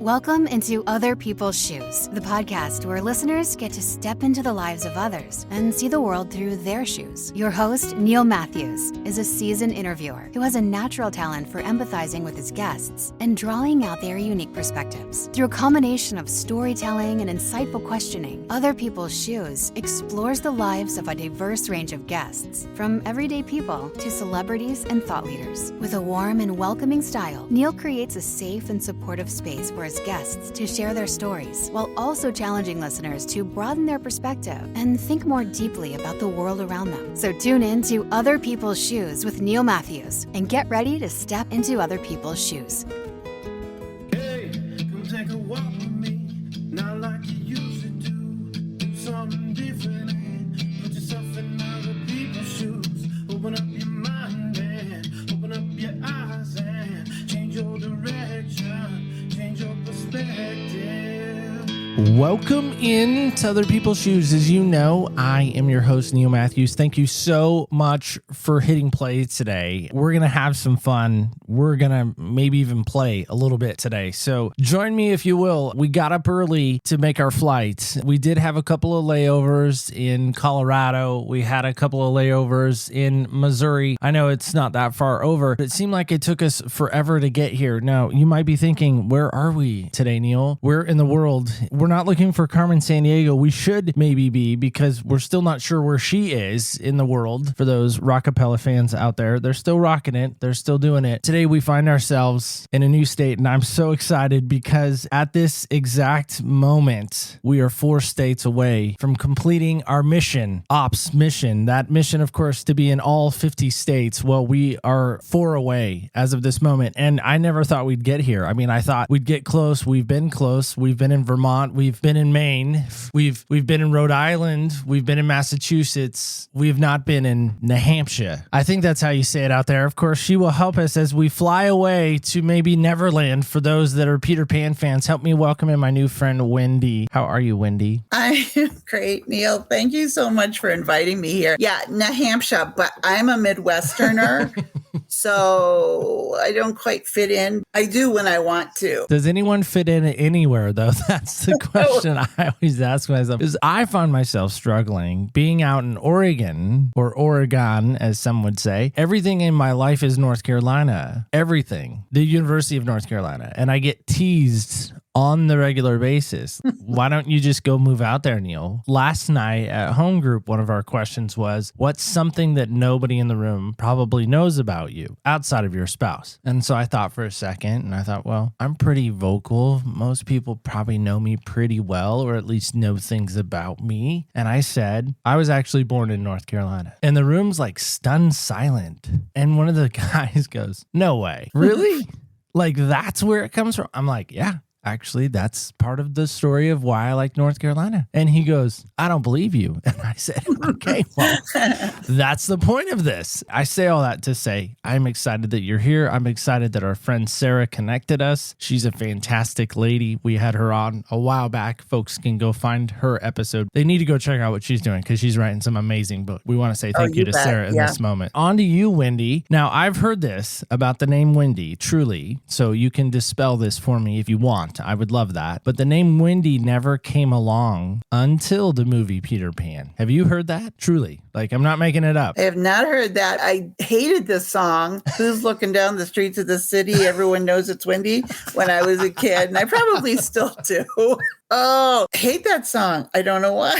Welcome into Other People's Shoes, the podcast where listeners get to step into the lives of others and see the world through their shoes. Your host, Neil Matthews, is a seasoned interviewer who has a natural talent for empathizing with his guests and drawing out their unique perspectives. Through a combination of storytelling and insightful questioning, Other People's Shoes explores the lives of a diverse range of guests, from everyday people to celebrities and thought leaders. With a warm and welcoming style, Neil creates a safe and supportive space for his guests to share their stories, while also challenging listeners to broaden their perspective and think more deeply about the world around them. So tune in to Other People's Shoes with Neil Matthews and get ready to step into other people's shoes. Hey, come take a walk with me, not like you used to do something different and put yourself in other people's shoes. Open up your mind and open up your eyes and change your direction. Your perspective. Welcome in to Other People's Shoes. As you know, I am your host, Neil Matthews. Thank you so much for hitting play today. We're going to have some fun. We're going to maybe even play a little bit today. So join me if you will. We got up early to make our flight. We did have a couple of layovers in Colorado. We had a couple of layovers in Missouri. I know it's not that far over, but it seemed like it took us forever to get here. Now, you might be thinking, where are we today, Neil? We're in the world. We're not looking for Carmen Sandiego. We should maybe be, because we're still not sure where she is in the world. For those rockapella fans out there, they're still rocking it. They're still doing it. Today we find ourselves in a new state, and I'm so excited because at this exact moment, we are 4 states away from completing our mission, ops mission. That mission, of course, to be in all 50 states. Well, we are 4 away as of this moment, and I never thought we'd get here. I mean, I thought we'd get close. We've been close. We've been in Vermont. We've been in Maine. We've been in Rhode Island. We've been in Massachusetts. We've not been in New Hampshire. I think that's how you say it out there. Of course, she will help us as we fly away to maybe Neverland. For those that are Peter Pan fans, help me welcome in my new friend, Wendy. How are you, Wendy? I am great, Neil. Thank you so much for inviting me here. Yeah, New Hampshire, but I'm a Midwesterner. So I don't quite fit in. I do when I want to. Does anyone fit in anywhere, though? That's the question I always ask myself. Because I find myself struggling being out in Oregon, or Oregon, as some would say. Everything in my life is North Carolina. Everything. The University of North Carolina. And I get teased on the regular basis. Why don't you just go move out there, Neil? Last night at home group, one of our questions was, what's something that nobody in the room probably knows about you outside of your spouse? And so I thought for a second, and I thought, well, I'm pretty vocal. Most people probably know me pretty well, or at least know things about me. And I said, I was actually born in North Carolina. And the room's like stunned silent. And one of the guys goes, no way. Really? Like, that's where it comes from? I'm like, yeah. Actually, that's part of the story of why I like North Carolina. And he goes, I don't believe you. And I said, okay, well, that's the point of this. I say all that to say, I'm excited that you're here. I'm excited that our friend Sarah connected us. She's a fantastic lady. We had her on a while back. Folks can go find her episode. They need to go check out what she's doing because she's writing some amazing books. We want to say thank you to Sarah in this moment. On to you, Wendy. Now, I've heard this about the name Wendy, truly. So you can dispel this for me if you want. I would love that. But the name Wendy never came along until the movie Peter Pan. Have you heard that? Truly. Like, I'm not making it up. I have not heard that. I hated this song, Who's Looking Down the Streets of the City? Everyone Knows It's Wendy, when I was a kid. And I probably still do. Oh, hate that song. I don't know why.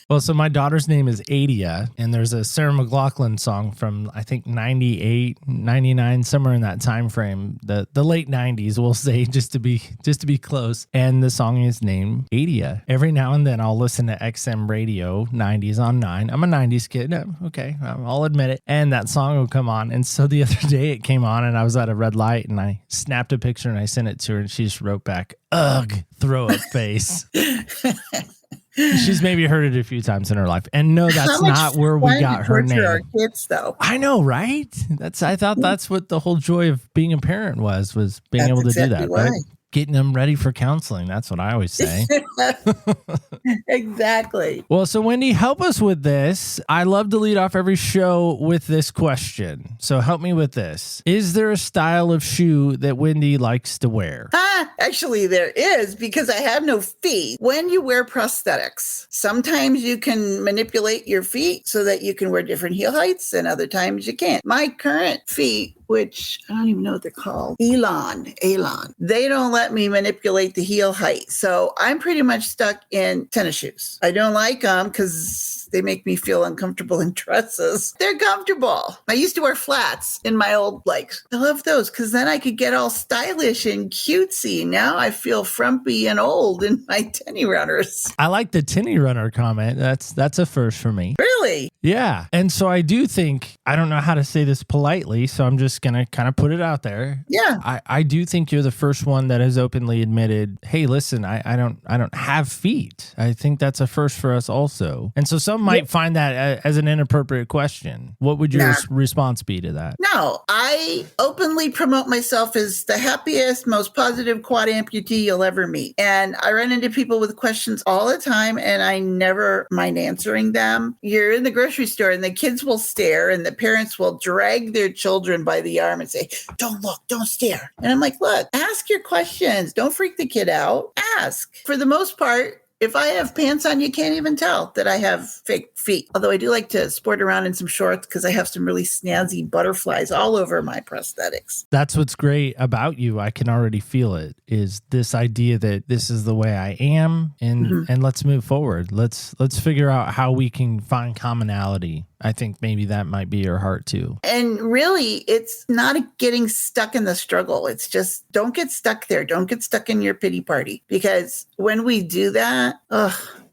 Well, so my daughter's name is Adia, and there's a Sarah McLachlan song from, I think, 98, 99, somewhere in that time frame, the late 90s, we'll say, just to be close. And the song is named Adia. Every now and then I'll listen to XM radio, 90s on 9. I'm a 90s kid. Okay, I'll admit it. And that song will come on. And so the other day it came on, and I was at a red light, and I snapped a picture, and I sent it to her, and she just wrote back, ugh, throw up face. She's maybe heard it a few times in her life. And no, that's not where we got her name. Our kids, though. I know, right? I thought that's what the whole joy of being a parent was being able to do that, right? getting them ready for counseling. That's what I always say. Exactly. Well, so Wendy, help us with this. I love to lead off every show with this question. So help me with this. Is there a style of shoe that Wendy likes to wear? Actually, there is, because I have no feet. When you wear prosthetics, sometimes you can manipulate your feet so that you can wear different heel heights, and other times you can't. My current feet, which I don't even know what they're called, Elon, they don't let me manipulate the heel height. So I'm pretty much stuck in tennis shoes. I don't like them because they make me feel uncomfortable in dresses. They're comfortable. I used to wear flats in my old legs. I love those because then I could get all stylish and cutesy. Now I feel frumpy and old in my tenny runners. I like the tinny runner comment. That's a first for me. Really? Yeah. And so I do think, I don't know how to say this politely, so I'm just going to kind of put it out there. Yeah. I do think you're the first one that has openly admitted, hey, listen, I don't have feet. I think that's a first for us also. And so some might find that as an inappropriate question. What would your response be to that? No, I openly promote myself as the happiest, most positive quad amputee you'll ever meet. And I run into people with questions all the time, and I never mind answering them. You're in the grocery store and the kids will stare and the parents will drag their children by the arm and say, don't look, don't stare. And I'm like, look, ask your questions. Don't freak the kid out. Ask. For the most part, if I have pants on, you can't even tell that I have fake feet. Although I do like to sport around in some shorts because I have some really snazzy butterflies all over my prosthetics. That's what's great about you. I can already feel it, is this idea that this is the way I am, and let's move forward. Let's figure out how we can find commonality. I think maybe that might be your heart too. And really, it's not getting stuck in the struggle. It's just don't get stuck there. Don't get stuck in your pity party. Because when we do that,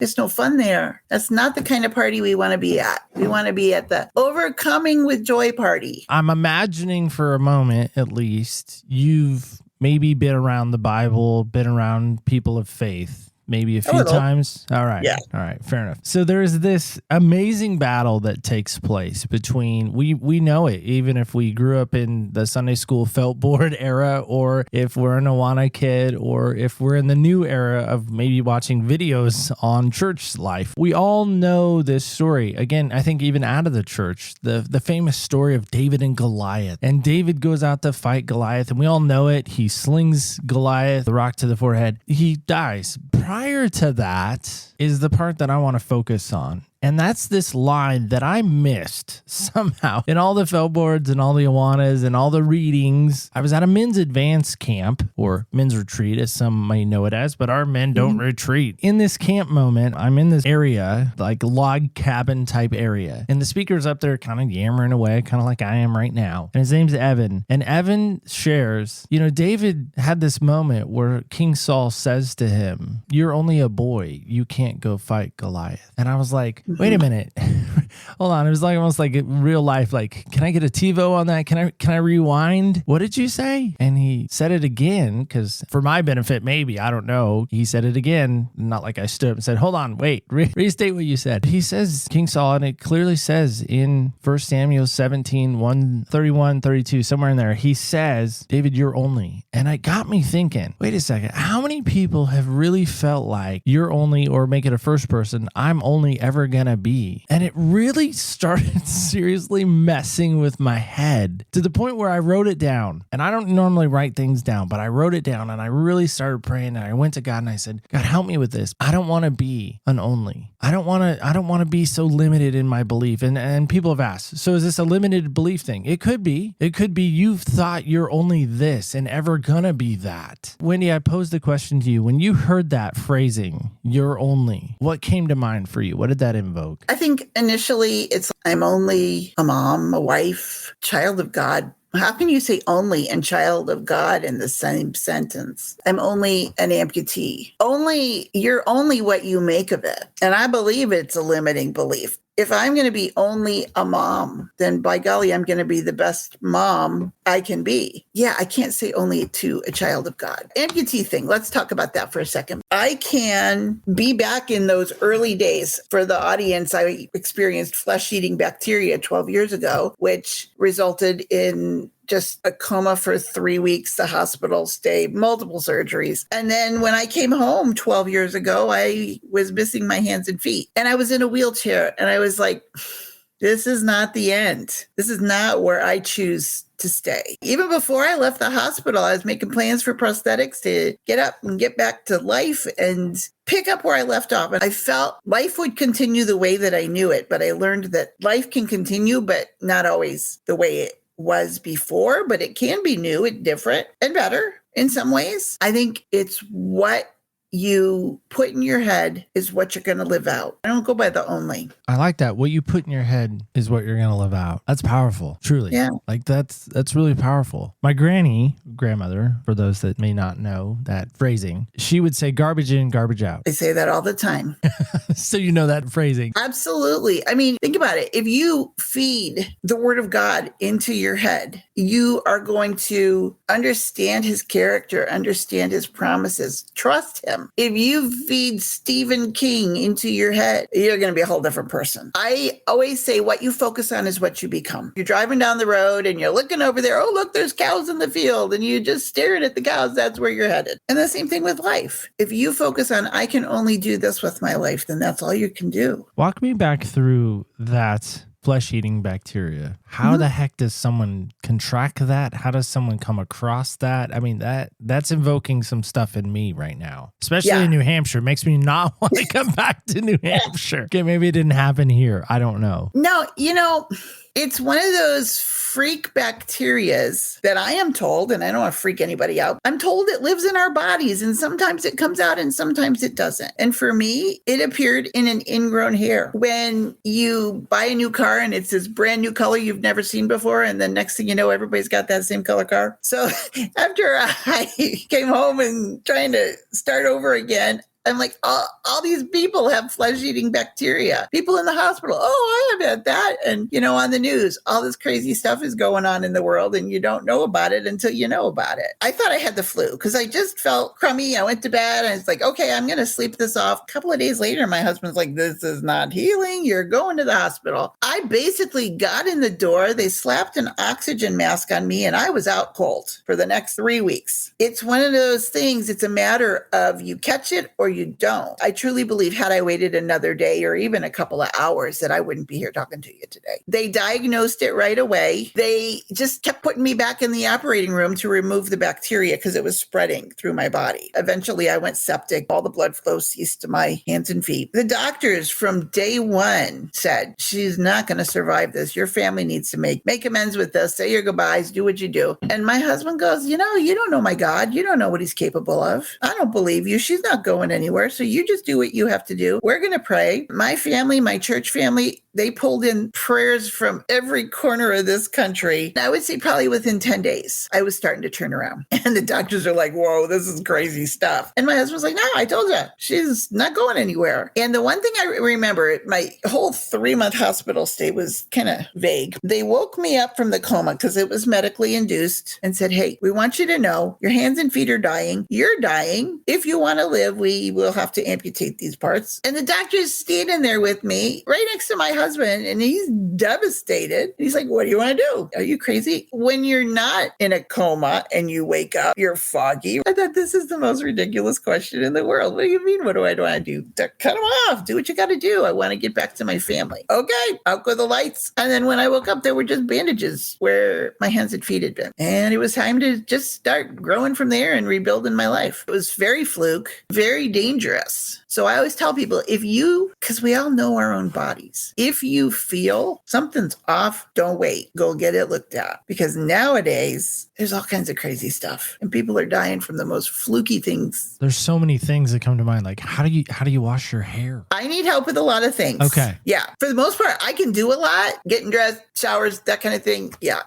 it's no fun there. That's not the kind of party we want to be at. We want to be at the overcoming with joy party. I'm imagining for a moment, at least, you've maybe been around the Bible, been around people of faith. Maybe a few times. All right. Yeah. All right. Fair enough. So there's this amazing battle that takes place between, we know it, even if we grew up in the Sunday school felt board era, or if we're an Awana kid, or if we're in the new era of maybe watching videos on church life. We all know this story. Again, I think even out of the church, the famous story of David and Goliath. And David goes out to fight Goliath, and we all know it. He slings Goliath, the rock to the forehead. He dies. Prior to that is the part that I want to focus on. And that's this line that I missed somehow in all the felt boards and all the Awanas and all the readings. I was at a men's advance camp, or men's retreat, as some may know it as, but our men don't retreat. In this camp moment, I'm in this area, like log cabin type area. And the speaker's up there kind of yammering away, kind of like I am right now. And his name's Evan. And Evan shares, David had this moment where King Saul says to him, you're only a boy. You can't go fight Goliath. And I was like, wait a minute. Hold on. It was like almost like real life. Like, can I get a TiVo on that? Can I rewind? What did you say? And he said it again, because for my benefit, maybe, I don't know. He said it again. Not like I stood up and said, hold on, wait, restate what you said. He says, King Saul, and it clearly says in 1 Samuel 17, 1, 31, 32, somewhere in there, he says, David, you're only. And it got me thinking, wait a second, how many people have really felt like you're only, or make it a first person, I'm only ever going to be? And it really started seriously messing with my head to the point where I wrote it down. And I don't normally write things down, but I wrote it down and I really started praying, and I went to God and I said, God, help me with this. I don't want to be an only. I don't want to be so limited in my belief. And people have asked, so is this a limited belief thing? It could be. It could be you've thought you're only this and ever gonna be that. Wendy, I posed the question to you. When you heard that phrasing, you're only, what came to mind for you? What did that invoke? I think initially it's, I'm only a mom, a wife, child of God. How can you say only and child of God in the same sentence? I'm only an amputee. You're only what you make of it. And I believe it's a limiting belief. If I'm going to be only a mom, then by golly, I'm going to be the best mom I can be. Yeah, I can't say only to a child of God. Amputee thing, let's talk about that for a second. I can be back in those early days. For the audience, I experienced flesh-eating bacteria 12 years ago, which resulted in just a coma for 3 weeks, the hospital stay, multiple surgeries. And then when I came home 12 years ago, I was missing my hands and feet. And I was in a wheelchair. And I was like, this is not the end. This is not where I choose to stay. Even before I left the hospital, I was making plans for prosthetics to get up and get back to life and pick up where I left off. And I felt life would continue the way that I knew it. But I learned that life can continue, but not always the way it was before. But it can be new and different and better in some ways. I think it's what you put in your head is what you're going to live out. I don't go by the only. I like that. What you put in your head is what you're going to live out. That's powerful. Truly. Yeah. Like that's really powerful. My grandmother, for those that may not know that phrasing, she would say garbage in, garbage out. I say that all the time. So you know that phrasing. Absolutely. I mean, think about it. If you feed the word of God into your head, you are going to understand his character, understand his promises, trust him. If you feed Stephen King into your head, you're going to be a whole different person. I always say what you focus on is what you become. You're driving down the road and you're looking over there. Oh, look, there's cows in the field. And you just staring at the cows. That's where you're headed. And the same thing with life. If you focus on, I can only do this with my life, then that's all you can do. Walk me back through that flesh-eating bacteria. How the heck does someone contract that? How does someone come across that? I mean, that's invoking some stuff in me right now, especially in New Hampshire. It makes me not want to come back to New Hampshire. Okay, maybe it didn't happen here. I don't know. No, it's one of those freak bacterias that I am told, and I don't want to freak anybody out, I'm told it lives in our bodies, and sometimes it comes out and sometimes it doesn't. And for me, it appeared in an ingrown hair. When you buy a new car and it's this brand new color you've never seen before, and then next thing you know, everybody's got that same color car. So after I came home and trying to start over again, I'm like, all these people have flesh-eating bacteria. People in the hospital, I have had that. And, on the news, all this crazy stuff is going on in the world and you don't know about it until you know about it. I thought I had the flu because I just felt crummy. I went to bed and it's like, okay, I'm going to sleep this off. A couple of days later, my husband's like, this is not healing. You're going to the hospital. I basically got in the door. They slapped an oxygen mask on me and I was out cold for the next 3 weeks. It's one of those things. It's a matter of you catch it or you don't. I truly believe had I waited another day or even a couple of hours that I wouldn't be here talking to you today. They diagnosed it right away. They just kept putting me back in the operating room to remove the bacteria because it was spreading through my body. Eventually I went septic. All the blood flow ceased to my hands and feet. The doctors from day one said, she's not going to survive this. Your family needs to make amends with this. Say your goodbyes. Do what you do. And my husband goes, you don't know my God. You don't know what he's capable of. I don't believe you. She's not going anywhere. So you just do what you have to do. We're going to pray. My family, my church family, they pulled in prayers from every corner of this country. I would say probably within 10 days, I was starting to turn around. And the doctors are like, whoa, this is crazy stuff. And my husband was like, no, I told you, she's not going anywhere. And the one thing I remember, my whole 3-month hospital stay was kind of vague. They woke me up from the coma because it was medically induced and said, hey, we want you to know your hands and feet are dying. You're dying. If you want to live, we will have to amputate these parts. And the doctor's standing there with me right next to my husband and he's devastated. And he's like, what do you want to do? Are you crazy? When you're not in a coma and you wake up, you're foggy. I thought this is the most ridiculous question in the world. What do you mean? What do I want to do? Cut them off. Do what you got to do. I want to get back to my family. Okay, out go the lights. And then when I woke up, there were just bandages where my hands and feet had been. And it was time to just start growing from there and rebuilding my life. It was very fluke, very dangerous. So I always tell people, because we all know our own bodies, if you feel something's off, don't wait. Go get it looked at. Because nowadays, there's all kinds of crazy stuff. And people are dying from the most fluky things. There's so many things that come to mind. Like, how do you wash your hair? I need help with a lot of things. Okay. Yeah. For the most part, I can do a lot. Getting dressed, showers, that kind of thing. Yeah,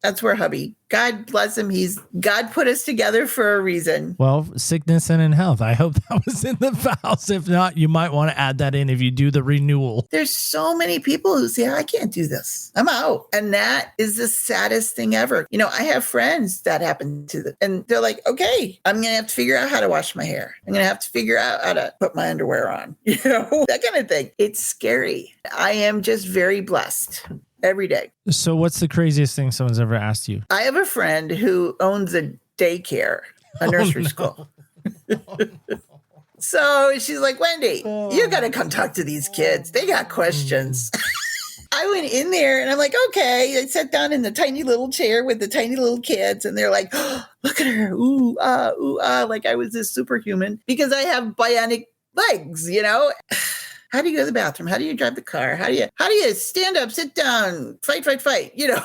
that's where hubby, God bless him. God put us together for a reason. Well, sickness and in health. I hope that was in the vows. If not, you might want to add that in if you do the renewal. There's so many people who say, I can't do this. I'm out. And that is the saddest thing ever. I have friends that happen to them and they're like, okay, I'm going to have to figure out how to wash my hair. I'm going to have to figure out how to put my underwear on, that kind of thing. It's scary. I am just very blessed. every day. So what's the craziest thing someone's ever asked you? I have a friend who owns a daycare, a nursery school. So she's like, Wendy, you got to come talk to these kids. They got questions. I went in there and I'm like, okay. I sat down in the tiny little chair with the tiny little kids and they're like, oh, look at her. Ooh, like I was this superhuman because I have bionic legs, you know? How do you go to the bathroom? How do you drive the car? How do you stand up, sit down, fight, you know?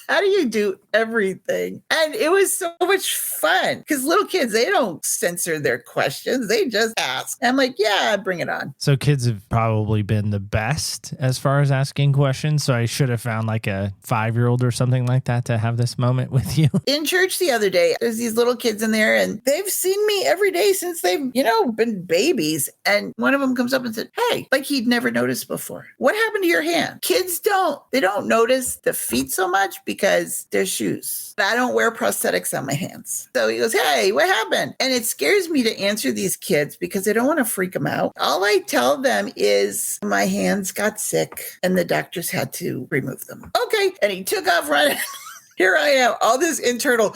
How do you do everything? And it was so much fun because little kids, they don't censor their questions. They just ask. I'm like, yeah, bring it on. So kids have probably been the best as far as asking questions. So I should have found like a 5-year-old or something like that to have this moment with you. In church the other day, there's these little kids in there and they've seen me every day since they've, been babies. And one of them comes up and said, hey, like he'd never noticed before. What happened to your hand? Kids they don't notice the feet so much because they're shoes. I don't wear prosthetics on my hands. So he goes, hey, what happened? And it scares me to answer these kids because I don't want to freak them out. All I tell them is my hands got sick and the doctors had to remove them. Okay. And he took off running. Here I am, all this internal,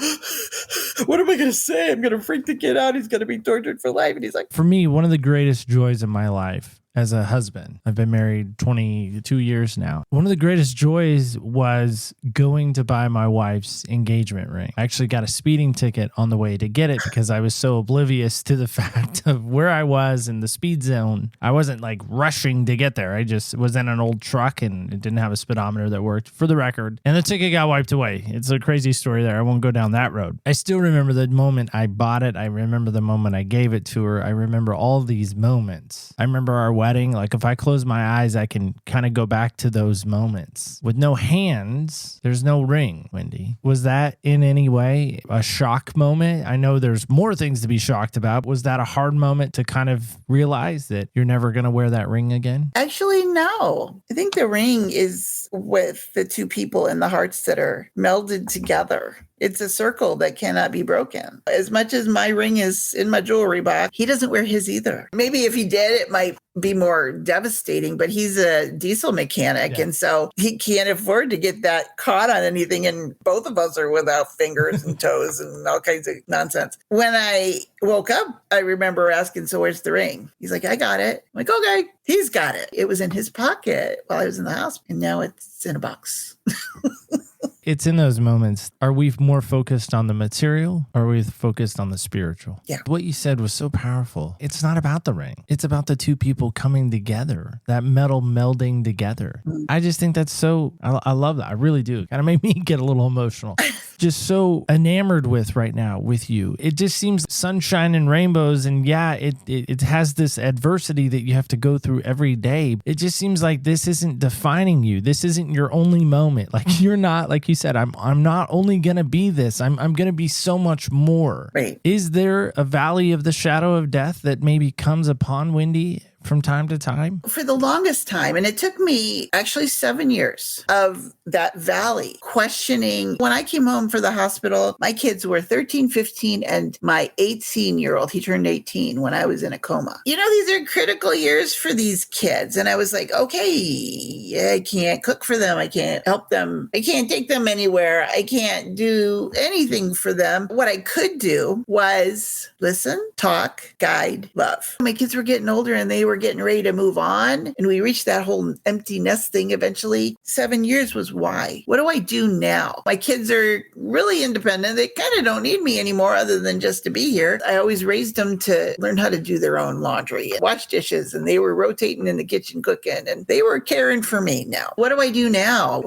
what am I going to say? I'm going to freak the kid out. He's going to be tortured for life. And he's like, for me, one of the greatest joys in my life as a husband, I've been married 22 years now. One of the greatest joys was going to buy my wife's engagement ring. I actually got a speeding ticket on the way to get it because I was so oblivious to the fact of where I was in the speed zone. I wasn't like rushing to get there. I just was in an old truck and it didn't have a speedometer that worked, for the record. And the ticket got wiped away. It's a crazy story there. I won't go down that road. I still remember the moment I bought it. I remember the moment I gave it to her. I remember all these moments. I remember our wedding. Like if I close my eyes, I can kind of go back to those moments. With no hands, there's no ring, Wendy. Was that in any way a shock moment? I know there's more things to be shocked about. Was that a hard moment to kind of realize that you're never going to wear that ring again? Actually, no. I think the ring is with the two people and the hearts that are melded together. It's a circle that cannot be broken. As much as my ring is in my jewelry box, he doesn't wear his either. Maybe if he did, it might be more devastating, but he's a diesel mechanic. Yeah. And so he can't afford to get that caught on anything. And both of us are without fingers and toes and all kinds of nonsense. When I woke up, I remember asking, so where's the ring? He's like, I got it. I'm like, okay, he's got it. It was in his pocket while I was in the hospital. And now it's in a box. It's in those moments. Are we more focused on the material or are we focused on the spiritual? Yeah. What you said was so powerful. It's not about the ring. It's about the two people coming together, that metal melding together. I just think that's so, I love that. I really do. Kind of made me get a little emotional. Just so enamored with right now with you. It just seems sunshine and rainbows. And yeah, it has this adversity that you have to go through every day. It just seems like this isn't defining you. This isn't your only moment. Like you're not, like you said, I'm not only going to be this, I'm going to be so much more. Right. Is there a valley of the shadow of death that maybe comes upon Wendy from time to time? For the longest time, and it took me actually 7 years of that valley questioning. When I came home for the hospital, my kids were 13, 15, and my 18-year-old, he turned 18 when I was in a coma. These are critical years for these kids. And I was like, okay, I can't cook for them. I can't help them. I can't take them anywhere. I can't do anything for them. What I could do was listen, talk, guide, love. My kids were getting older and they were getting ready to move on. And we reached that whole empty nest thing eventually. 7 years was why. What do I do now? My kids are really independent. They kind of don't need me anymore other than just to be here. I always raised them to learn how to do their own laundry, wash dishes, and they were rotating in the kitchen cooking and they were caring for me now. What do I do now?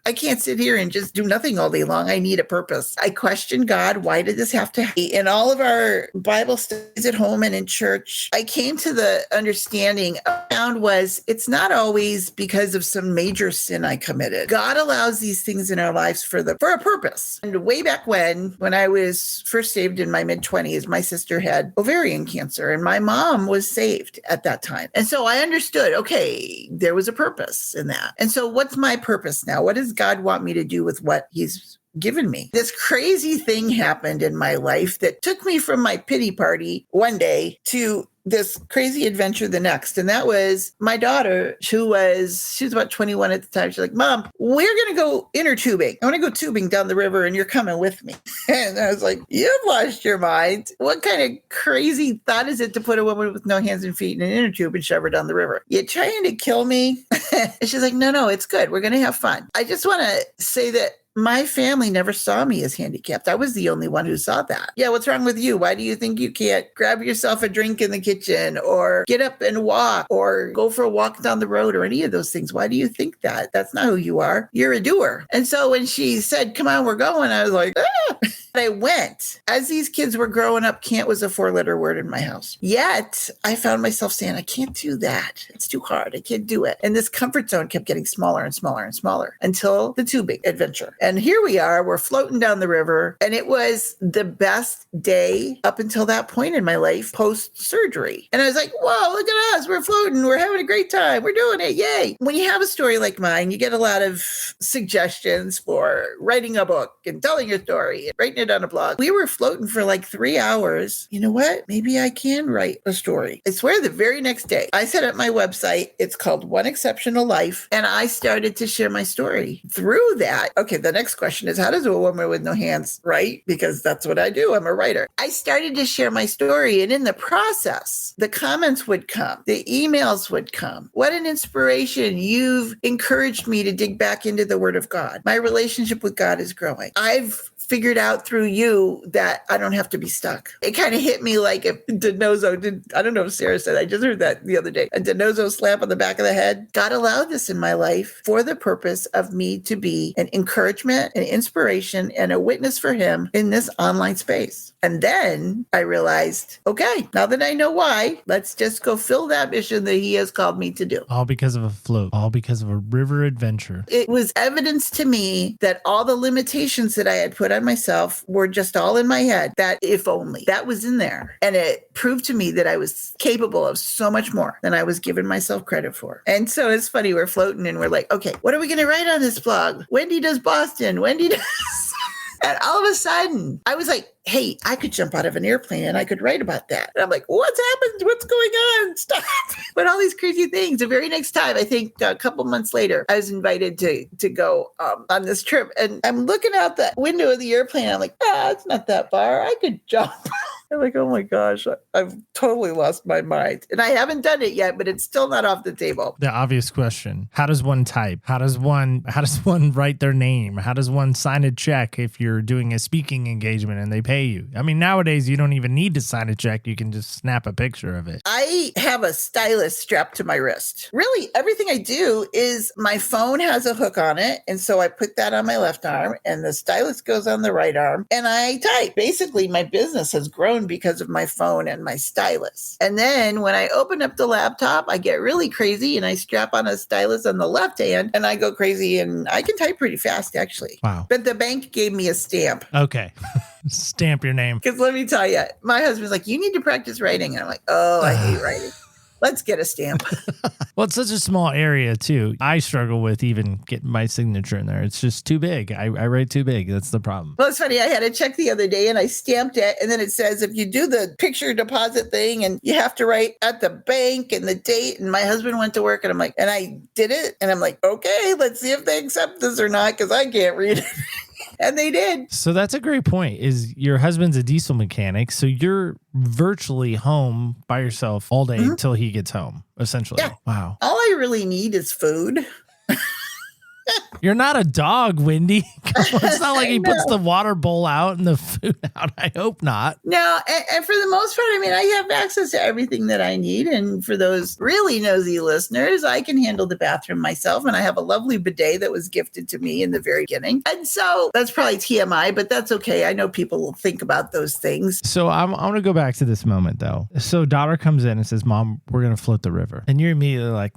I can't sit here and just do nothing all day long. I need a purpose. I question God. Why did this have to happen? In all of our Bible studies at home and in church, I came to the understanding I found was it's not always because of some major sin I committed. God allows these things in our lives for a purpose. And way back when I was first saved in my mid-20s, my sister had ovarian cancer and my mom was saved at that time. And so I understood, okay, there was a purpose in that. And so what's my purpose now? What does God want me to do with what he's given me? This crazy thing happened in my life that took me from my pity party one day to this crazy adventure the next. And that was my daughter, she was about 21 at the time. She's like, Mom, we're going to go inner tubing. I want to go tubing down the river and you're coming with me. And I was like, you've lost your mind. What kind of crazy thought is it to put a woman with no hands and feet in an inner tube and shove her down the river? You trying to kill me? And she's like, no, it's good. We're going to have fun. I just want to say that my family never saw me as handicapped. I was the only one who saw that. Yeah, what's wrong with you? Why do you think you can't grab yourself a drink in the kitchen or get up and walk or go for a walk down the road or any of those things? Why do you think that? That's not who you are. You're a doer. And so when she said, come on, we're going, I was like, ah. I went. As these kids were growing up, can't was a 4-letter word in my house. Yet I found myself saying, I can't do that. It's too hard. I can't do it. And this comfort zone kept getting smaller and smaller and smaller until the tubing adventure. And here we are, we're floating down the river. And it was the best day up until that point in my life post-surgery. And I was like, whoa, look at us. We're floating. We're having a great time. We're doing it. Yay. When you have a story like mine, you get a lot of suggestions for writing a book and telling your story and writing it on a blog. We were floating for like 3 hours. You know what? Maybe I can write a story. I swear the very next day, I set up my website. It's called One Exceptional Life. And I started to share my story. Through that, okay, the next question is, how does a woman with no hands write? Because that's what I do. I'm a writer. I started to share my story. And in the process, the comments would come. The emails would come. What an inspiration. You've encouraged me to dig back into the Word of God. My relationship with God is growing. I've figured out through you that I don't have to be stuck. It kind of hit me like a DiNozzo did. I don't know if Sarah said, I just heard that the other day, a DiNozzo slap on the back of the head. God allowed this in my life for the purpose of me to be an encouragement, an inspiration, and a witness for him in this online space. And then I realized, okay, now that I know why, let's just go fill that mission that he has called me to do. All because of a float, all because of a river adventure. It was evidence to me that all the limitations that I had put on myself were just all in my head, that if only that was in there. And it proved to me that I was capable of so much more than I was giving myself credit for. And so it's funny, we're floating and we're like, okay, what are we going to write on this blog? Wendy does Boston. Wendy does... And all of a sudden, I was like, hey, I could jump out of an airplane and I could write about that. And I'm like, what's happened? What's going on? Stop. But all these crazy things. The very next time, I think a couple months later, I was invited to go on this trip. And I'm looking out the window of the airplane. I'm like, it's not that far. I could jump. I'm like, oh my gosh, I've totally lost my mind. And I haven't done it yet, but it's still not off the table. The obvious question, how does one type? How does one write their name? How does one sign a check if you're doing a speaking engagement and they pay you? I mean, nowadays you don't even need to sign a check. You can just snap a picture of it. I have a stylus strapped to my wrist. Really, everything I do is my phone has a hook on it. And so I put that on my left arm and the stylus goes on the right arm and I type. Basically, my business has grown because of my phone and my stylus. And then when I open up the laptop, I get really crazy and I strap on a stylus on the left hand and I go crazy and I can type pretty fast, actually. Wow. But the bank gave me a stamp. Okay. Stamp your name. Because let me tell you, my husband's like, you need to practice writing. And I'm like, oh, I hate writing. Let's get a stamp. Well, it's such a small area, too. I struggle with even getting my signature in there. It's just too big. I write too big. That's the problem. Well, it's funny. I had a check the other day and I stamped it. And then it says, if you do the picture deposit thing and you have to write at the bank and the date. And my husband went to work and I'm like, and I did it. And I'm like, okay, let's see if they accept this or not because I can't read it. And they did. So that's a great point, is your husband's a diesel mechanic. So you're virtually home by yourself all day until he gets home, essentially. Yeah. Wow. All I really need is food. You're not a dog, Wendy. It's not like he puts the water bowl out and the food out. I hope not. No, and for the most part, I mean, I have access to everything that I need. And for those really nosy listeners, I can handle the bathroom myself. And I have a lovely bidet that was gifted to me in the very beginning. And so that's probably TMI, but that's okay. I know people will think about those things. So I'm going to go back to this moment, though. So daughter comes in and says, Mom, we're going to float the river. And you're immediately like,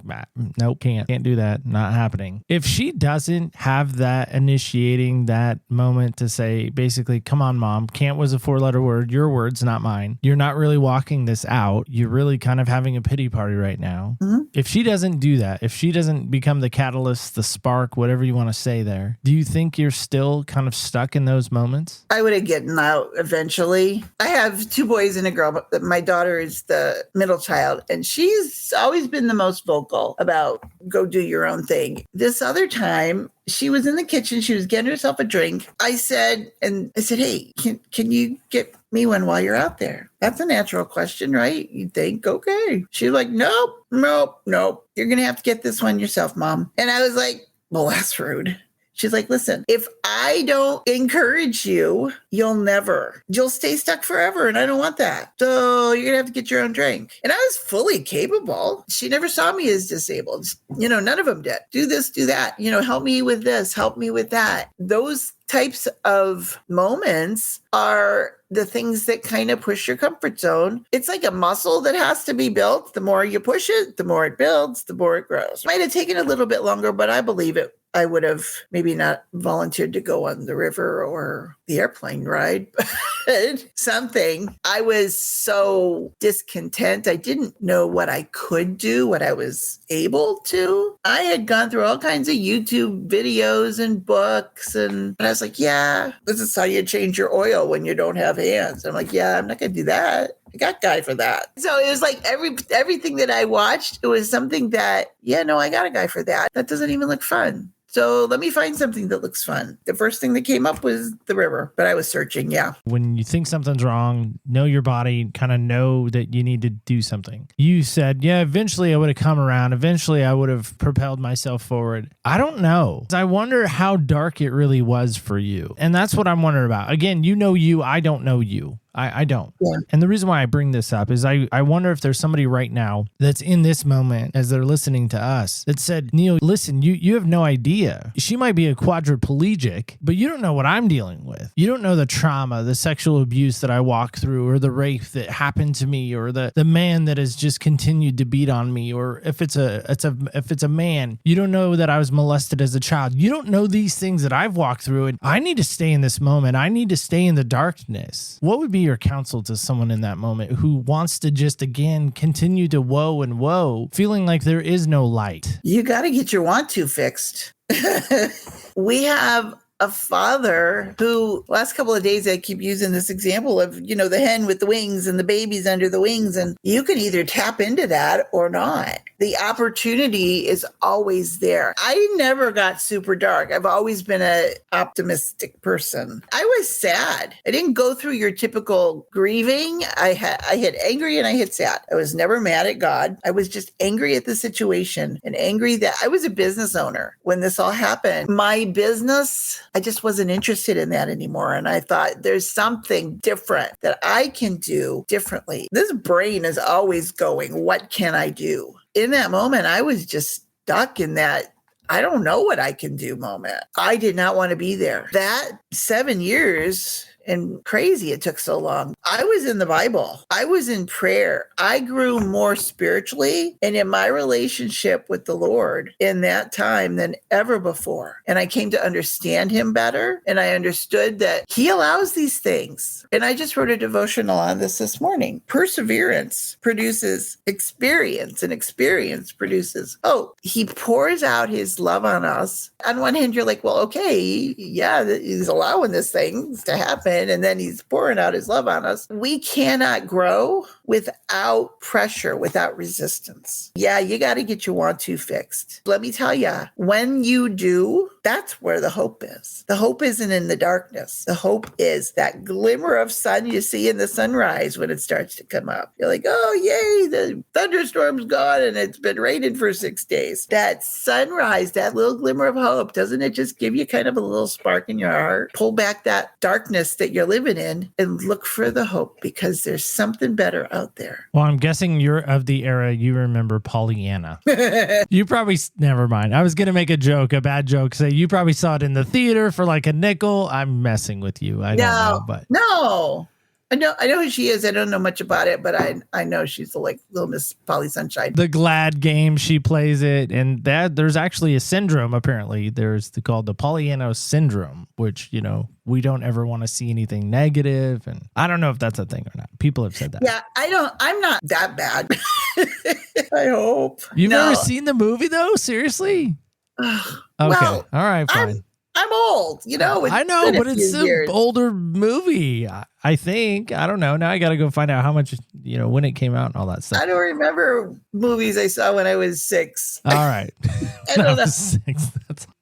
nope, can't do that. Not happening. If she doesn't have that initiating that moment to say, basically, come on, Mom, can't was a 4-letter word, your words, not mine. You're not really walking this out. You're really kind of having a pity party right now. If she doesn't do that, if she doesn't become the catalyst, the spark, whatever you want to say there, do you think you're still kind of stuck in those moments? I would have gotten out eventually. I have 2 boys and a girl, but my daughter is the middle child, and she's always been the most vocal about go do your own thing. This other time, she was in the kitchen. She was getting herself a drink. I said, hey, can you get me one while you're out there? That's a natural question, right? You'd think, okay. She's like, nope. You're going to have to get this one yourself, Mom. And I was like, well, that's rude. She's like, listen, if I don't encourage you, you'll stay stuck forever. And I don't want that. So you're going to have to get your own drink. And I was fully capable. She never saw me as disabled. None of them did. Do this, do that. Help me with this, help me with that. Those types of moments are the things that kind of push your comfort zone. It's like a muscle that has to be built. The more you push it, the more it builds, the more it grows. Might have taken a little bit longer, but I believe it. I would have maybe not volunteered to go on the river or the airplane ride, but something. I was so discontent. I didn't know what I could do, what I was able to. I had gone through all kinds of YouTube videos and books, and I was like, yeah, this is how you change your oil when you don't have hands. I'm like, yeah, I'm not going to do that. I got guy for that. So it was like everything that I watched, it was something that, I got a guy for that. That doesn't even look fun. So let me find something that looks fun. The first thing that came up was the river, but I was searching. Yeah. When you think something's wrong, know your body, kind of know that you need to do something. You said, yeah, eventually I would have come around. Eventually I would have propelled myself forward. I don't know. I wonder how dark it really was for you. And that's what I'm wondering about. Again, you, I don't know you. I don't. Yeah. And the reason why I bring this up is I wonder if there's somebody right now that's in this moment as they're listening to us that said, Neil, listen, you have no idea. She might be a quadriplegic, but you don't know what I'm dealing with. You don't know the trauma, the sexual abuse that I walked through, or the rape that happened to me, or the man that has just continued to beat on me, or if it's a man, you don't know that I was molested as a child. You don't know these things that I've walked through, and I need to stay in this moment. I need to stay in the darkness. What would be your counsel to someone in that moment who wants to just, again, continue to woe, feeling like there is no light? You got to get your want to fixed. We have a father who, last couple of days, I keep using this example of, the hen with the wings and the babies under the wings. And you can either tap into that or not. The opportunity is always there. I never got super dark. I've always been an optimistic person. I was sad. I didn't go through your typical grieving. I had angry and I had sad. I was never mad at God. I was just angry at the situation and angry that I was a business owner when this all happened. My business, I just wasn't interested in that anymore. And I thought there's something different that I can do differently. This brain is always going, what can I do? In that moment, I was just stuck in that I don't know what I can do moment. I did not want to be there. That 7 years, and crazy it took so long. I was in the Bible. I was in prayer. I grew more spiritually and in my relationship with the Lord in that time than ever before. And I came to understand him better. And I understood that he allows these things. And I just wrote a devotional on this morning. Perseverance produces experience, and experience produces hope. He pours out his love on us. On one hand, you're like, well, okay, yeah, he's allowing these things to happen. And then he's pouring out his love on us. We cannot grow without pressure, without resistance. Yeah, you got to get your want to fixed. Let me tell you, when you do, that's where the hope is. The hope isn't in the darkness. The hope is that glimmer of sun you see in the sunrise when it starts to come up. You're like, oh, yay, the thunderstorm's gone and it's been raining for 6 days. That sunrise, that little glimmer of hope, doesn't it just give you kind of a little spark in your heart? Pull back that darkness that you're living in and look for the hope, because there's something better out there. Well, I'm guessing you're of the era you remember Pollyanna. You probably, never mind. I was going to make a joke, a bad joke, say you probably saw it in the theater for like a nickel. I'm messing with you. I don't know, but no. I know who she is. I don't know much about it, but I know she's the like little Miss Polly Sunshine. The Glad game, she plays it, and that there's actually a syndrome. Apparently, there's called the Pollyanna syndrome, which we don't ever want to see anything negative, and I don't know if that's a thing or not. People have said that. Yeah, I'm not that bad. I hope. You've No. never seen the movie though? Seriously? Okay. Well, All right, fine. I'm old, I know, but it's an years. older movie. I think. I don't know. Now I got to go find out how much, when it came out and all that stuff. I don't remember movies I saw when I was 6. All right. I don't know. 6.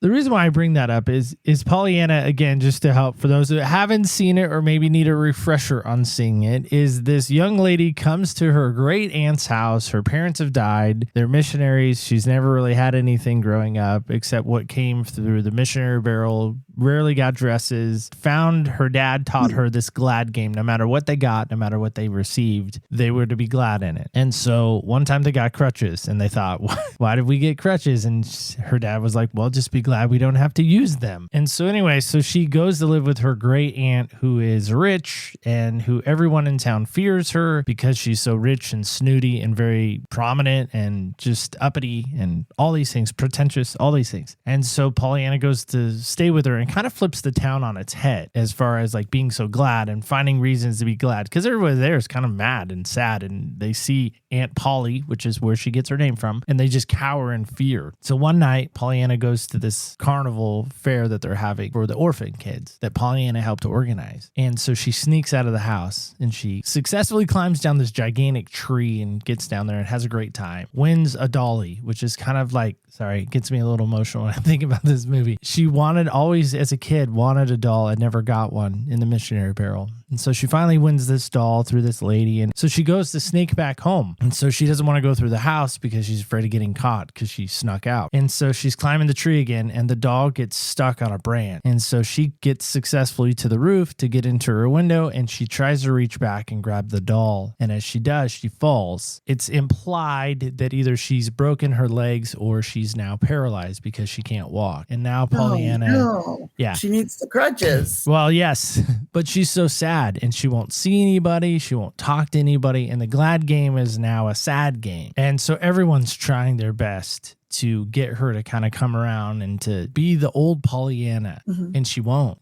The reason why I bring that up is Pollyanna, again, just to help for those that haven't seen it or maybe need a refresher on seeing it, is this young lady comes to her great aunt's house. Her parents have died. They're missionaries. She's never really had anything growing up except what came through the missionary barrel. Rarely got dresses. Found her dad taught her this glad game. No matter what they got, no matter what they received, they were to be glad in it. And so one time they got crutches and they thought, why did we get crutches? And her dad was like, well, just be glad we don't have to use them. And so anyway, so she goes to live with her great aunt who is rich and who everyone in town fears her because she's so rich and snooty and very prominent and just uppity and all these things, pretentious, all these things. And so Pollyanna goes to stay with her and kind of flips the town on its head as far as like being so glad and finding reasons to be glad because everybody there is kind of mad and sad and they see Aunt Polly, which is where she gets her name from, and they just cower in fear. So one night Pollyanna goes to this carnival fair that they're having for the orphan kids that Pollyanna helped to organize. And so she sneaks out of the house and she successfully climbs down this gigantic tree and gets down there and has a great time. Wins a dolly, which is kind of like, sorry, it gets me a little emotional when I think about this movie. She always as a kid wanted a doll and never got one in the missionary barrel. And so she finally wins this doll through this lady. And so she goes to sneak back home. And so she doesn't want to go through the house because she's afraid of getting caught because she snuck out. And so she's climbing the tree again and the doll gets stuck on a branch. And so she gets successfully to the roof to get into her window and she tries to reach back and grab the doll. And as she does, she falls. It's implied that either she's broken her legs or she's now paralyzed because she can't walk. And now Pollyanna, yeah, she needs the crutches. Well, yes, but she's so sad and she won't see anybody. She won't talk to anybody. And the glad game is now a sad game. And so everyone's trying their best to get her to kind of come around and to be the old Pollyanna. And she won't.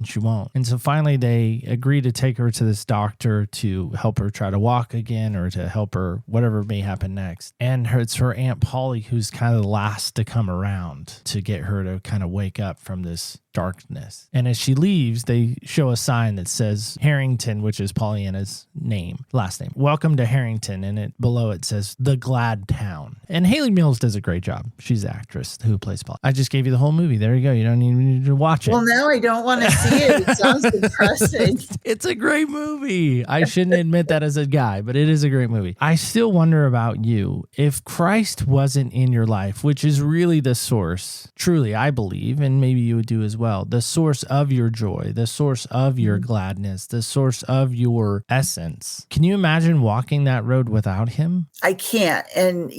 And so finally they agree to take her to this doctor to help her try to walk again or to help her whatever may happen next. And it's her Aunt Polly who's kind of the last to come around to get her to kind of wake up from this darkness. And as she leaves, they show a sign that says Harrington, which is Pollyanna's last name. Welcome to Harrington. And below it says the Glad Town. And Haley Mills does a great job. She's the actress who plays Paul. I just gave you the whole movie. There you go. You don't need to watch it. Well, now I don't want to see it. It sounds depressing. It's a great movie. I shouldn't admit that as a guy, but it is a great movie. I still wonder about you. If Christ wasn't in your life, which is really the source, truly, I believe, and maybe you would do as well, the source of your joy, the source of your gladness, the source of your essence. Can you imagine walking that road without him? I can't. And,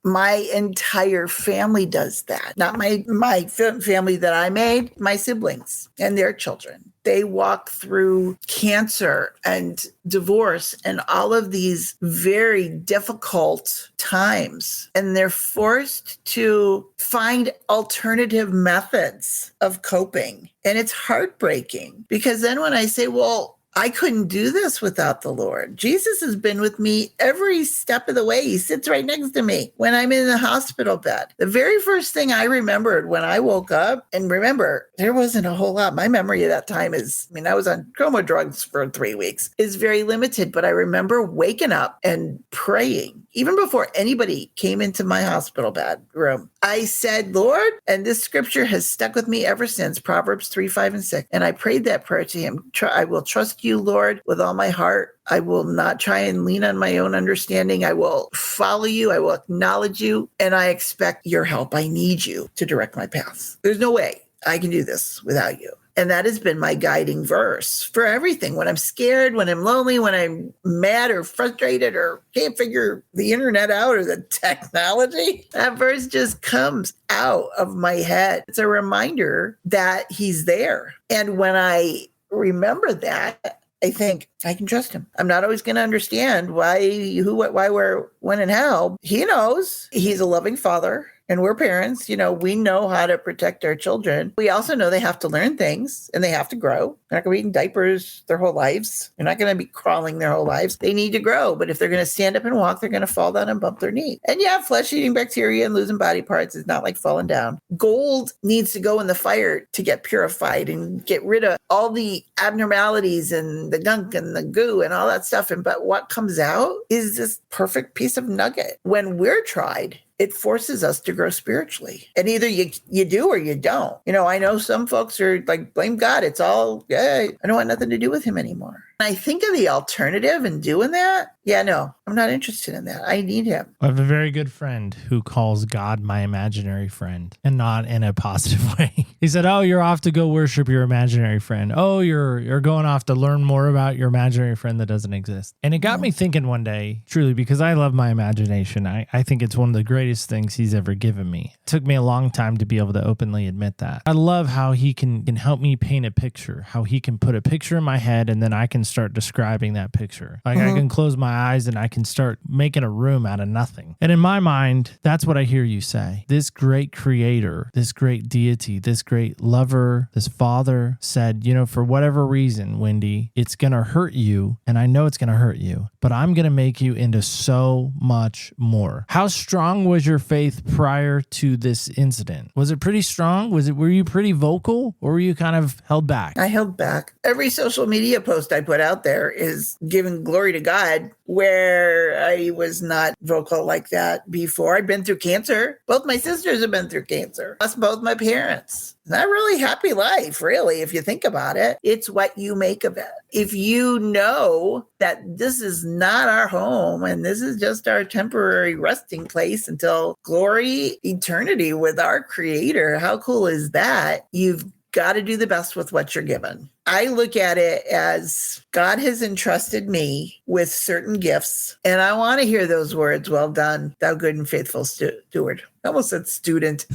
my entire family does that. Not my family that I made, my siblings and their children. They walk through cancer and divorce and all of these very difficult times. And they're forced to find alternative methods of coping. And it's heartbreaking because then when I say, well, I couldn't do this without the Lord. Jesus has been with me every step of the way. He sits right next to me when I'm in the hospital bed. The very first thing I remembered when I woke up, and remember, there wasn't a whole lot. My memory of that time I was on coma drugs for 3 weeks, is very limited. But I remember waking up and praying, even before anybody came into my hospital bed room. I said, Lord, and this scripture has stuck with me ever since, Proverbs 3, 5, and 6. And I prayed that prayer to him. I will trust you, Lord, with all my heart. I will not try and lean on my own understanding. I will follow you. I will acknowledge you. And I expect your help. I need you to direct my path. There's no way I can do this without you. And that has been my guiding verse for everything. When I'm scared, when I'm lonely, when I'm mad or frustrated or can't figure the internet out or the technology, that verse just comes out of my head. It's a reminder that he's there. And when I remember that, I think I can trust him. I'm not always going to understand why, who, what, why, where, when, and how. He knows. He's a loving father. and we're parents, we know how to protect our children. We also know they have to learn things and they have to grow. They're not going to be in diapers their whole lives. They're not going to be crawling their whole lives. They need to grow. But if they're going to stand up and walk, they're going to fall down and bump their knee. And yeah, flesh-eating bacteria and losing body parts is not like falling down. Gold needs to go in the fire to get purified and get rid of all the abnormalities and the gunk and the goo and all that stuff. But what comes out is this perfect piece of nugget. When we're tried, it forces us to grow spiritually. And either you do or you don't. I know some folks are like, blame God. It's all, I don't want nothing to do with him anymore. I think of the alternative and doing that. Yeah, no, I'm not interested in that. I need him. I have a very good friend who calls God my imaginary friend, and not in a positive way. He said, oh, you're off to go worship your imaginary friend. Oh, you're going off to learn more about your imaginary friend that doesn't exist. And it got me thinking one day, truly, because I love my imagination. I think it's one of the greatest things he's ever given me. It took me a long time to be able to openly admit that. I love how he can help me paint a picture, how he can put a picture in my head and then I can start describing that picture. Like I can close my eyes and I can start making a room out of nothing. And in my mind, that's what I hear you say. This great creator, this great deity, this great lover, this father said, for whatever reason, Wendy, it's going to hurt you. And I know it's going to hurt you, but I'm going to make you into so much more. How strong was your faith prior to this incident? Was it pretty strong? Were you pretty vocal or were you kind of held back? I held back. Every social media post I put out there is giving glory to God, where I was not vocal like that before. I'd been through cancer. Both my sisters have been through cancer. Lost both my parents. Not really happy life, really, if you think about it. It's what you make of it. If you know that this is not our home and this is just our temporary resting place until glory, eternity with our creator, how cool is that? You've got to do the best with what you're given. I look at it as God has entrusted me with certain gifts, and I want to hear those words, well done, thou good and faithful steward. I almost said student.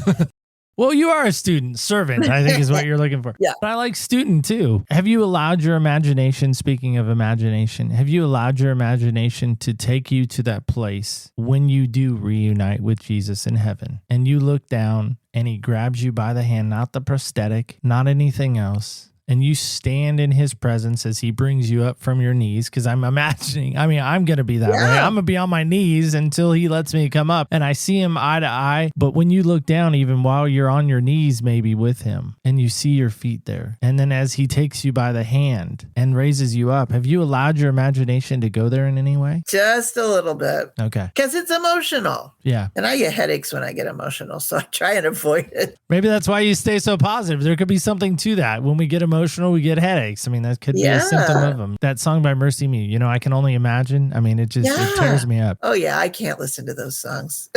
Well, you are a student. Servant, I think is what you're looking for. Yeah. But I like student too. Have you allowed your imagination, speaking of imagination, have you allowed your imagination to take you to that place when you do reunite with Jesus in heaven and you look down and he grabs you by the hand, not the prosthetic, not anything else, and you stand in his presence as he brings you up from your knees? Because I'm imagining, I'm going to be that way. I'm going to be on my knees until he lets me come up and I see him eye to eye. But when you look down, even while you're on your knees, maybe with him, and you see your feet there, and then as he takes you by the hand and raises you up, have you allowed your imagination to go there in any way? Just a little bit. Okay. Because it's emotional. Yeah. And I get headaches when I get emotional, so I try and avoid it. Maybe that's why you stay so positive. There could be something to that. When we get emotional, we get headaches. I mean, that could be a symptom of them. That song by Mercy Me, I can only imagine. I mean, it tears me up. Oh yeah, I can't listen to those songs.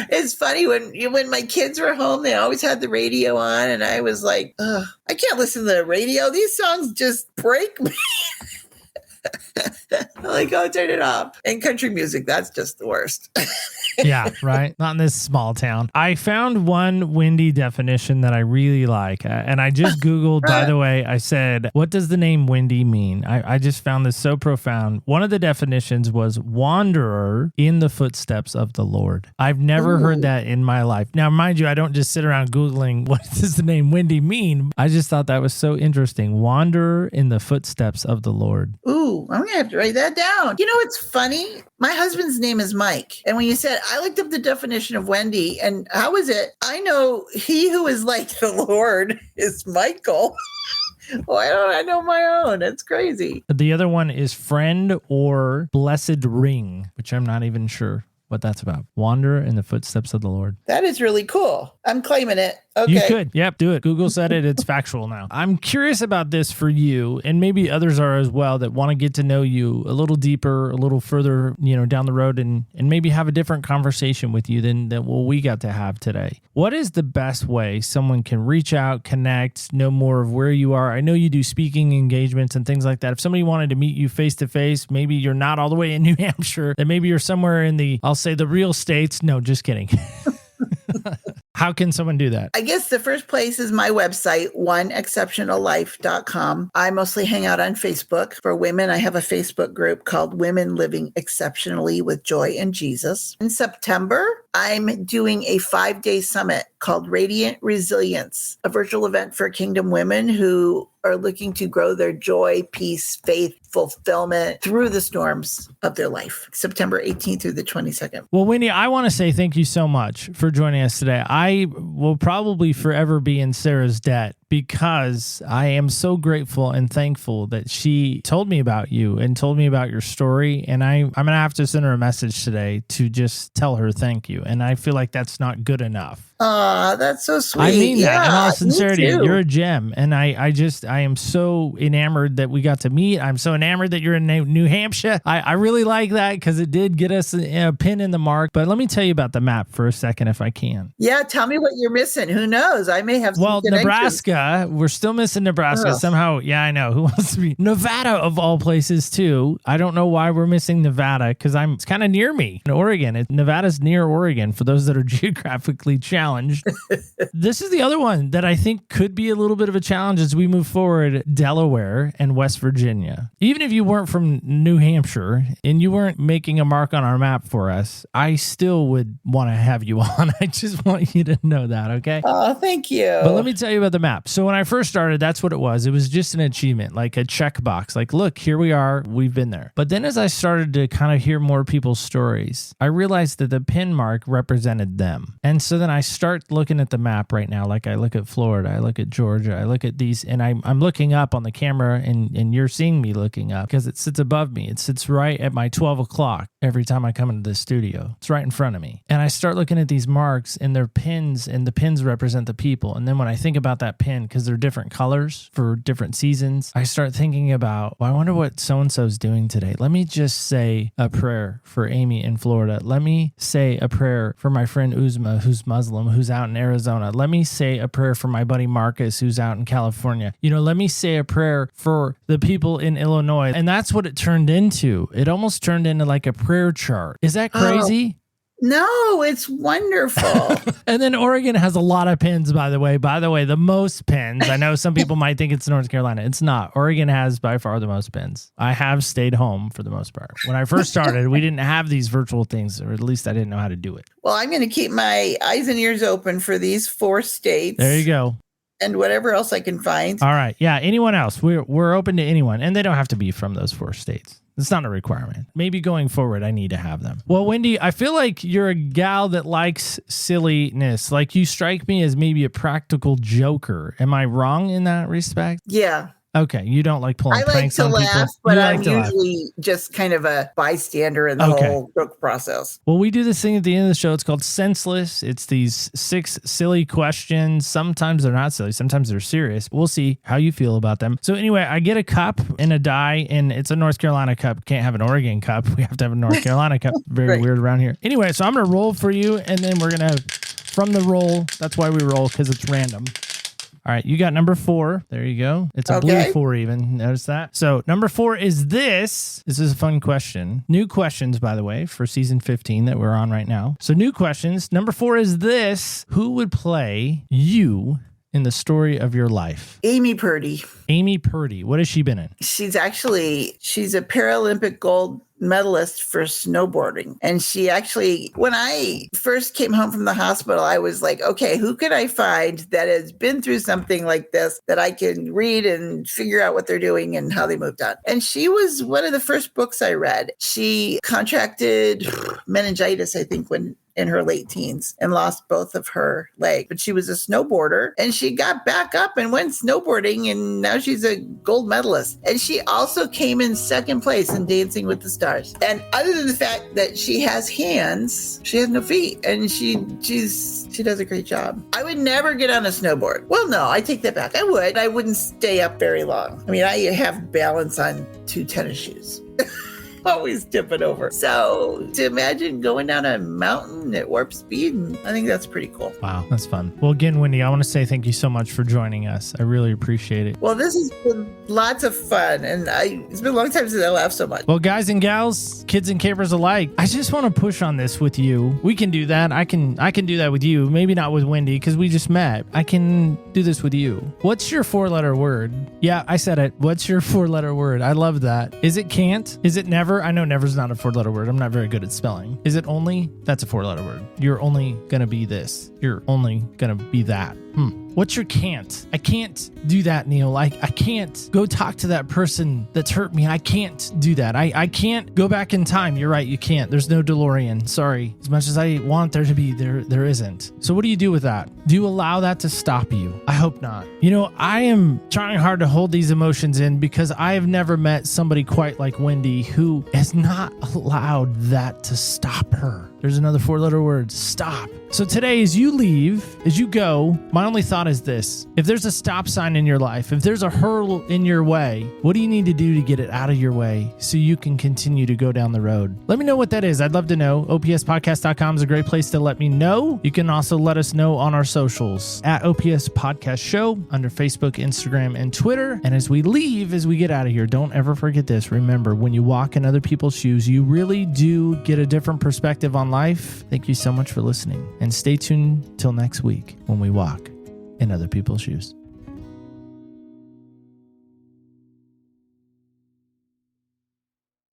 It's funny when my kids were home, they always had the radio on, and I was like, I can't listen to the radio. These songs just break me. I'm like, oh, turn it off. And country music, that's just the worst. Yeah, right. Not in this small town. I found one Wendy definition that I really like. And I just Googled, by the way, I said, what does the name Wendy mean? I just found this so profound. One of the definitions was wanderer in the footsteps of the Lord. I've never heard that in my life. Now, mind you, I don't just sit around Googling, what does the name Wendy mean? I just thought that was so interesting. Wanderer in the footsteps of the Lord. Ooh, I'm going to have to write that down. You know what's funny? My husband's name is Mike. And when you said, I looked up the definition of Wendy, and how is it? I know he who is like the Lord is Michael. Why don't I know my own? It's crazy. The other one is friend or blessed ring, which I'm not even sure what that's about. Wander in the footsteps of the Lord. That is really cool. I'm claiming it. Okay. You could. Yep, do it. Google said it. It's factual now. I'm curious about this for you, and maybe others are as well, that want to get to know you a little deeper, a little further, down the road, and maybe have a different conversation with you than what we got to have today. What is the best way someone can reach out, connect, know more of where you are? I know you do speaking engagements and things like that. If somebody wanted to meet you face to face, maybe you're not all the way in New Hampshire, then maybe you're somewhere in the, I'll say the real states. No, just kidding. How can someone do that? I guess the first place is my website, oneexceptionallife.com. I mostly hang out on Facebook. For women, I have a Facebook group called Women Living Exceptionally with Joy and Jesus. In September, I'm doing a 5-day summit called Radiant Resilience, a virtual event for Kingdom women who are looking to grow their joy, peace, faith, fulfillment through the storms of their life. September 18th through the 22nd. Well, Wendy, I want to say thank you so much for joining us today. I will probably forever be in Sarah's debt because I am so grateful and thankful that she told me about you and told me about your story. And I'm going to have to send her a message today to just tell her thank you. And I feel like that's not good enough. Oh, that's so sweet. I mean that in all me sincerity. too. You're a gem. And I am so enamored that we got to meet. I'm so enamored that you're in New Hampshire. I really like that because it did get us a pin in the mark. But let me tell you about the map for a second if I can. Yeah, tell me what you're missing. Who knows? I may have some connections. Nebraska. We're still missing Nebraska somehow. Yeah, I know. Who wants to be? Nevada of all places too. I don't know why we're missing Nevada because it's kind of near me. In Oregon. Nevada's near Oregon for those that are geographically challenged. This is the other one that I think could be a little bit of a challenge as we move forward. Delaware and West Virginia. Even if you weren't from New Hampshire and you weren't making a mark on our map for us, I still would want to have you on. I just want you to know that, okay? Oh, thank you. But let me tell you about the map. So when I first started, that's what it was. It was just an achievement, like a checkbox. Like, look, here we are. We've been there. But then as I started to kind of hear more people's stories, I realized that the pin mark represented them. And so then I start looking at the map right now. Like I look at Florida, I look at Georgia, I look at these, and I'm looking up on the camera and you're seeing me looking up because it sits above me. It sits right at my 12 o'clock every time I come into the studio. It's right in front of me. And I start looking at these marks and they're pins and the pins represent the people. And then when I think about that pin, because they're different colors for different seasons, I start thinking about, well, I wonder what so-and-so's doing today. Let me just say a prayer for Amy in Florida. Let me say a prayer for my friend Uzma, who's Muslim, who's out in Arizona. Let me say a prayer for my buddy Marcus, who's out in California. Let me say a prayer for the people in Illinois. And that's what it turned into. It almost turned into like a prayer chart. Is that crazy? No, it's wonderful. And then Oregon has a lot of pins, by the way. The most pins. I know some people might think it's North Carolina. It's not. Oregon has by far the most pins. I have stayed home for the most part. When I first started, we didn't have these virtual things, or at least I didn't know how to do it. Well, I'm going to keep my eyes and ears open for these 4 states. There you go. And whatever else I can find. All right. Yeah. Anyone else? We're open to anyone. And they don't have to be from those 4 states. It's not a requirement. Maybe going forward, I need to have them. Well, Wendy, I feel like you're a gal that likes silliness. Like you strike me as maybe a practical joker. Am I wrong in that respect? Yeah. Okay. You don't like pulling pranks on people? I like to laugh, but I'm usually just kind of a bystander in the whole book process. Well, we do this thing at the end of the show. It's called Senseless. It's these 6 silly questions. Sometimes they're not silly. Sometimes they're serious. We'll see how you feel about them. So anyway, I get a cup and a die, and it's a North Carolina cup. Can't have an Oregon cup. We have to have a North Carolina cup. Very weird around here. Anyway, so I'm going to roll for you, and then we're going to, from the roll, that's why we roll, because it's random. All right, you got number 4. There you go. It's a blue 4 even. Notice that? So number 4 is this. This is a fun question. New questions, by the way, for season 15 that we're on right now. So new questions. Number 4 is this. Who would play you in the story of your life? Amy Purdy. Amy Purdy. What has she been in? She's a Paralympic gold medalist for snowboarding. And she actually, when I first came home from the hospital, I was like, okay, who could I find that has been through something like this that I can read and figure out what they're doing and how they moved on? And she was one of the first books I read. She contracted meningitis, I think, when in her late teens and lost both of her legs. But she was a snowboarder and she got back up and went snowboarding, and now she's a gold medalist. And she also came in 2nd place in Dancing with the Stars. And other than the fact that she has hands, she has no feet, and she does a great job. I would never get on a snowboard. Well, no, I take that back. I would. I wouldn't stay up very long. I mean, I have balance on 2 tennis shoes. always tipping over. So to imagine going down a mountain at warp speed, I think that's pretty cool. Wow, that's fun. Well, again, Wendy, I want to say thank you so much for joining us. I really appreciate it. Well, this has been lots of fun, and it's been a long time since I laughed so much. Well, guys and gals, kids and campers alike, I just want to push on this with you. We can do that. I can do that with you. Maybe not with Wendy because we just met. I can do this with you. What's your 4-letter word? Yeah, I said it. What's your 4-letter word? I love that. Is it can't? Is it never? I know never's not a 4-letter word. I'm not very good at spelling. Is it only? That's a 4-letter word. You're only gonna be this. You're only gonna be that. What's your can't? I can't do that, Neil. I can't go talk to that person that's hurt me. I can't do that. I can't go back in time. You're right. You can't. There's no DeLorean. Sorry. As much as I want there to be, there isn't. So what do you do with that? Do you allow that to stop you? I hope not. You know, I am trying hard to hold these emotions in because I have never met somebody quite like Wendy who has not allowed that to stop her. There's another 4-letter word, stop. So today, as you leave, as you go, my only thought is this. If there's a stop sign in your life, if there's a hurdle in your way, what do you need to do to get it out of your way so you can continue to go down the road? Let me know what that is. I'd love to know. OPSpodcast.com is a great place to let me know. You can also let us know on our socials at OPS Podcast Show under Facebook, Instagram, and Twitter. And as we leave, as we get out of here, don't ever forget this. Remember, when you walk in other people's shoes, you really do get a different perspective on life. Thank you so much for listening. And stay tuned till next week when we walk in other people's shoes.